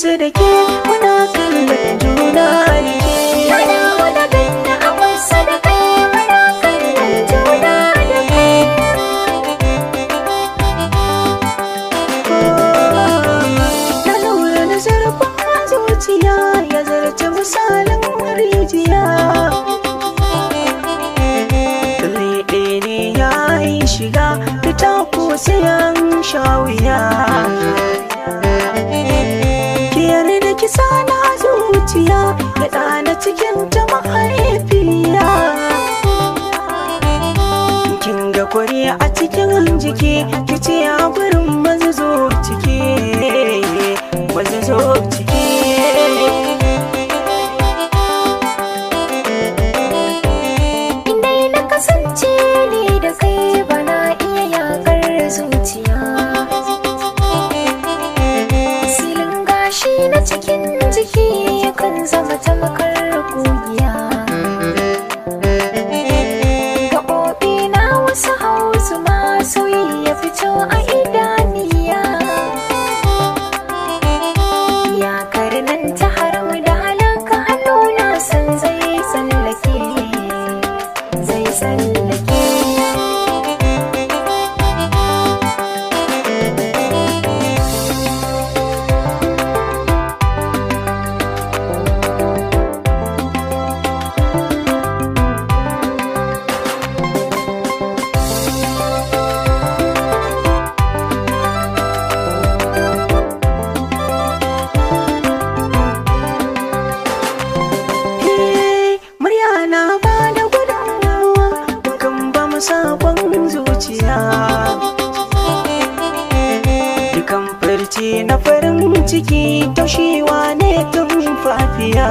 kusa da ke muna kallon juna da ke. Yana wani ganda a kusa da kai muna kallon juna da kai. Na lura da zurfin zuciya ya zarce misalin rijiya. Shiga fita ko sayan shawiya. Ki yarda ki sana zuciya ya ɗana cikin ta mahaifiya. Kin ga kwari a cikin jiki ki ce a gurin mazazo ciki, mazazo ciki. Indai na kasance ni da kai zuciya. Silin gashi na cikin jiki kan zama tamakar kugiya. Gaɓoɓi na wasu hausu masu ya fito a idaniya. Ya karnan ta haram da halaka hannu na san zai tsallake, zai tsallake. Sabon zuciya dukan farce na farin ciki taushewa ne tun fafiya.